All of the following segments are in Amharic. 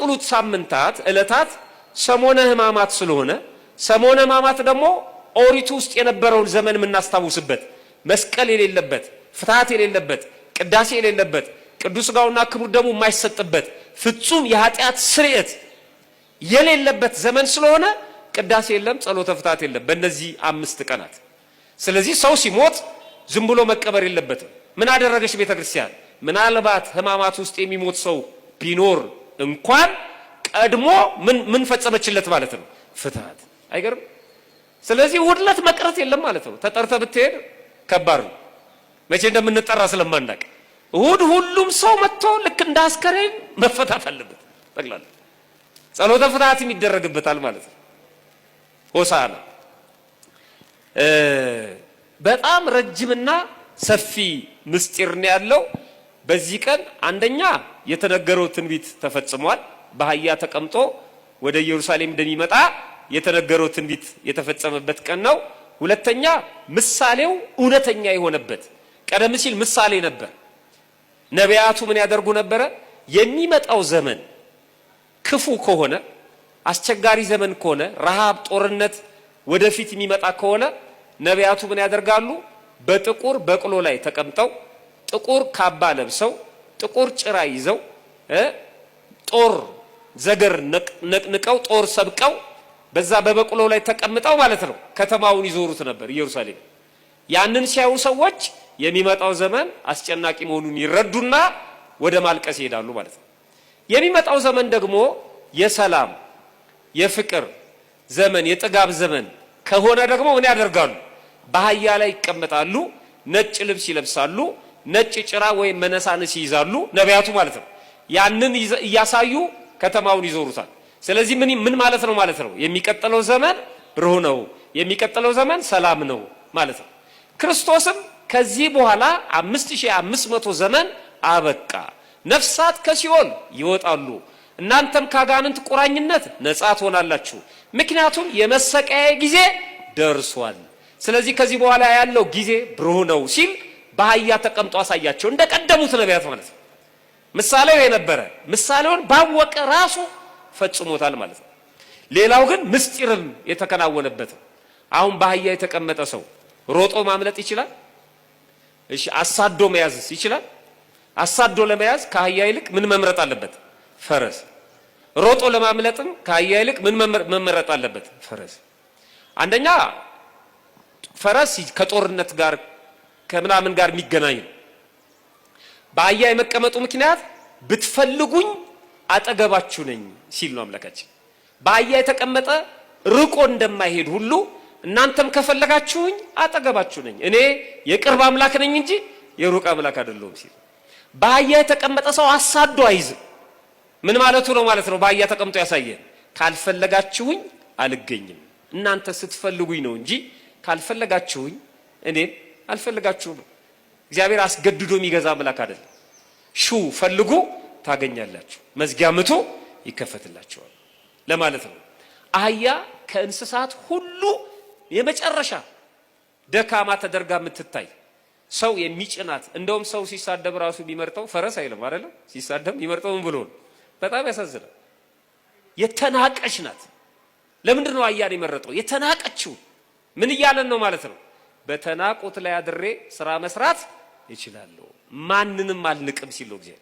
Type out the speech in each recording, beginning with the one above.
የሚቀጥሉት ሳምንታት ዕለታት ሰሞነ ሕማማት ስለሆነ ሰሞነ ሕማማት ደግሞ ኦሪቱ ውስጥ የነበረውን ዘመን የምናስታውስበት መስቀል የሌለበት ፍትሐት የሌለበት ቅዳሴ የሌለበት ቅዱስ ሥጋውና ክቡር ደሙ የማይሰጥበት ፍጹም የኃጢአት ስርየት የሌለበት ዘመን ስለሆነ ቅዳሴ የለም ጸሎተ ፍትሐት የለም በእነዚህ 5 ቀናት። ስለዚህ ሰው ሲሞት ዝም ብሎ መቀበር የለበትም። ምን አደረገች ቤተክርስቲያን? ምናልባት ሕማማት ውስጥ የሚሞት ሰው ቢኖር እንኳን ቀድሞ ምን ፈጸመችለት ማለት ነው? ፍትሐት። አይገርም? ስለዚህ ውድለት መቅረት የለም ማለት ነው። ተጠርተ ብትሄድ ከባድ ነው። መቼ እንደምንጠራ ስለማናቅ እሁድ ሁሉም ሰው መጥቶ ልክ እንደ አስከሬን መፈታት አለበት። ጠቅላላ ጸሎተ ፍትሐት ይደረግበታል ማለት ነው። ሆሳዕና በጣም ረጅምና ሰፊ ምስጢር ነው ያለው። በዚህ ቀን አንደኛ የተነገረው ትንቢት ተፈጽሟል። በአህያ ተቀምጦ ወደ ኢየሩሳሌም እንደሚመጣ የተነገረው ትንቢት የተፈጸመበት ቀን ነው። ሁለተኛ ምሳሌው እውነተኛ የሆነበት። ቀደም ሲል ምሳሌ ነበር። ነቢያቱ ምን ያደርጉ ነበረ? የሚመጣው ዘመን ክፉ ከሆነ አስቸጋሪ ዘመን ከሆነ ረሃብ፣ ጦርነት ወደፊት የሚመጣ ከሆነ ነቢያቱ ምን ያደርጋሉ? በጥቁር በቅሎ ላይ ተቀምጠው ጥቁር ካባ ለብሰው ጥቁር ጭራ ይዘው ጦር ዘገር ነቅንቀው ጦር ሰብቀው በዛ በበቅሎ ላይ ተቀምጠው ማለት ነው ከተማውን ይዞሩት ነበር ኢየሩሳሌም። ያንን ሲያዩ ሰዎች የሚመጣው ዘመን አስጨናቂ መሆኑን ይረዱና ወደ ማልቀስ ይሄዳሉ ማለት ነው። የሚመጣው ዘመን ደግሞ የሰላም የፍቅር ዘመን የጥጋብ ዘመን ከሆነ ደግሞ ምን ያደርጋሉ? በአህያ ላይ ይቀመጣሉ፣ ነጭ ልብስ ይለብሳሉ፣ ነጭ ጭራ ወይም መነሳንስ ይይዛሉ ነቢያቱ ማለት ነው። ያንን እያሳዩ ከተማውን ይዞሩታል። ስለዚህ ምን ማለት ነው ማለት ነው? የሚቀጥለው ዘመን ብሩህ ነው፣ የሚቀጥለው ዘመን ሰላም ነው ማለት ነው። ክርስቶስም ከዚህ በኋላ 5500 ዘመን አበቃ፣ ነፍሳት ከሲኦል ይወጣሉ፣ እናንተም ከአጋንንት ቁራኝነት ነፃ ትሆናላችሁ፣ ምክንያቱም የመሰቀያ ጊዜ ደርሷል። ስለዚህ ከዚህ በኋላ ያለው ጊዜ ብሩህ ነው ሲል በአህያ ተቀምጦ አሳያቸው፣ እንደቀደሙት ነቢያት ማለት ነው። ምሳሌው የነበረ ምሳሌውን ባወቀ ራሱ ፈጽሞታል ማለት ነው። ሌላው ግን ምስጢርም የተከናወነበት ነው። አሁን በአህያ የተቀመጠ ሰው ሮጦ ማምለጥ ይችላል? እሺ፣ አሳዶ መያዝስ ይችላል? አሳዶ ለመያዝ ከአህያ ይልቅ ምን መምረጥ አለበት? ፈረስ። ሮጦ ለማምለጥም ከአህያ ይልቅ ምን መመረጥ አለበት? ፈረስ። አንደኛ ፈረስ ከጦርነት ጋር ከምናምን ጋር የሚገናኝ ነው። በአህያ የመቀመጡ ምክንያት ብትፈልጉኝ አጠገባችሁ ነኝ ሲል ነው አምላካችን። በአህያ የተቀመጠ ርቆ እንደማይሄድ ሁሉ እናንተም ከፈለጋችሁኝ አጠገባችሁ ነኝ፣ እኔ የቅርብ አምላክ ነኝ እንጂ የሩቅ አምላክ አይደለሁም ሲል። በአህያ የተቀመጠ ሰው አሳዶ አይዝም። ምን ማለቱ ነው ማለት ነው? በአህያ ተቀምጦ ያሳየን፣ ካልፈለጋችሁኝ አልገኝም፣ እናንተ ስትፈልጉኝ ነው እንጂ ካልፈለጋችሁኝ እኔም አልፈልጋችሁም። እግዚአብሔር አስገድዶ የሚገዛ አምላክ አይደለም። ሹ ፈልጉ ታገኛላችሁ፣ መዝጊያ ምቱ ይከፈትላችኋል ለማለት ነው። አህያ ከእንስሳት ሁሉ የመጨረሻ ደካማ ተደርጋ የምትታይ ሰው የሚጭናት፣ እንደውም ሰው ሲሳደብ ራሱ ቢመርጠው ፈረስ አይልም አይደለም? ሲሳደብ የሚመርጠው ምን ብሎ ነው? በጣም ያሳዝናል። የተናቀች ናት። ለምንድን ነው አህያን የመረጠው? የተናቀችው ምን እያለን ነው ማለት ነው? በተናቁት ላይ አድሬ ስራ መስራት ይችላልው፣ ማንንም አልንቅም ሲለው እግዚአብሔር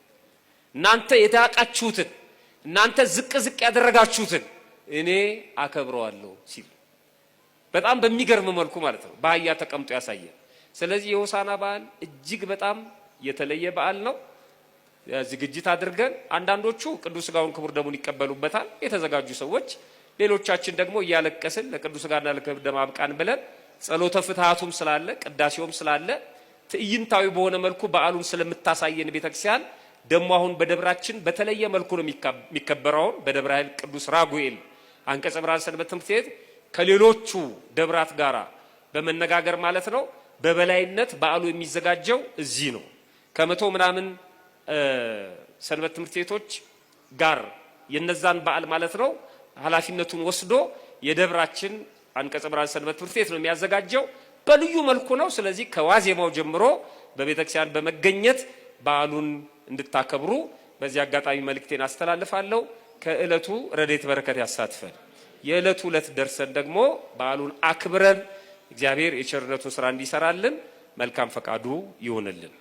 እናንተ የታቃችሁትን እናንተ ዝቅ ዝቅ ያደረጋችሁትን እኔ አከብረዋለሁ ሲል በጣም በሚገርም መልኩ ማለት ነው በአህያ ተቀምጦ ያሳያል። ስለዚህ የሆሳዕና በዓል እጅግ በጣም የተለየ በዓል ነው። ዝግጅት አድርገን አንዳንዶቹ ቅዱስ ሥጋውን ክቡር ደሙን ይቀበሉበታል የተዘጋጁ ሰዎች፣ ሌሎቻችን ደግሞ እያለቀስን ለቅዱስ ሥጋና ለክቡር ደም አብቃን ብለን ጸሎተ ፍትሐቱም ስላለ ቅዳሴውም ስላለ ትዕይንታዊ በሆነ መልኩ በዓሉን ስለምታሳየን ቤተክርስቲያን ደሞ አሁን በደብራችን በተለየ መልኩ ነው የሚከበረው። በደብረ ኃይል ቅዱስ ራጉኤል አንቀጸ ብርሃን ሰንበት ትምህርት ቤት ከሌሎቹ ደብራት ጋራ በመነጋገር ማለት ነው በበላይነት በዓሉ የሚዘጋጀው እዚህ ነው። ከመቶ ምናምን ሰንበት ትምህርት ቤቶች ጋር የነዛን በዓል ማለት ነው ኃላፊነቱን ወስዶ የደብራችን አንቀጸ ብርሃን ሰንበት ትምህርት ቤት ነው የሚያዘጋጀው። በልዩ መልኩ ነው። ስለዚህ ከዋዜማው ጀምሮ በቤተክርስቲያን በመገኘት በዓሉን እንድታከብሩ በዚህ አጋጣሚ መልእክቴን አስተላልፋለሁ። ከእለቱ ረድኤት በረከት ያሳትፈን። የእለቱ ዕለት ደርሰን ደግሞ በዓሉን አክብረን እግዚአብሔር የቸርነቱን ስራ እንዲሰራልን መልካም ፈቃዱ ይሆንልን።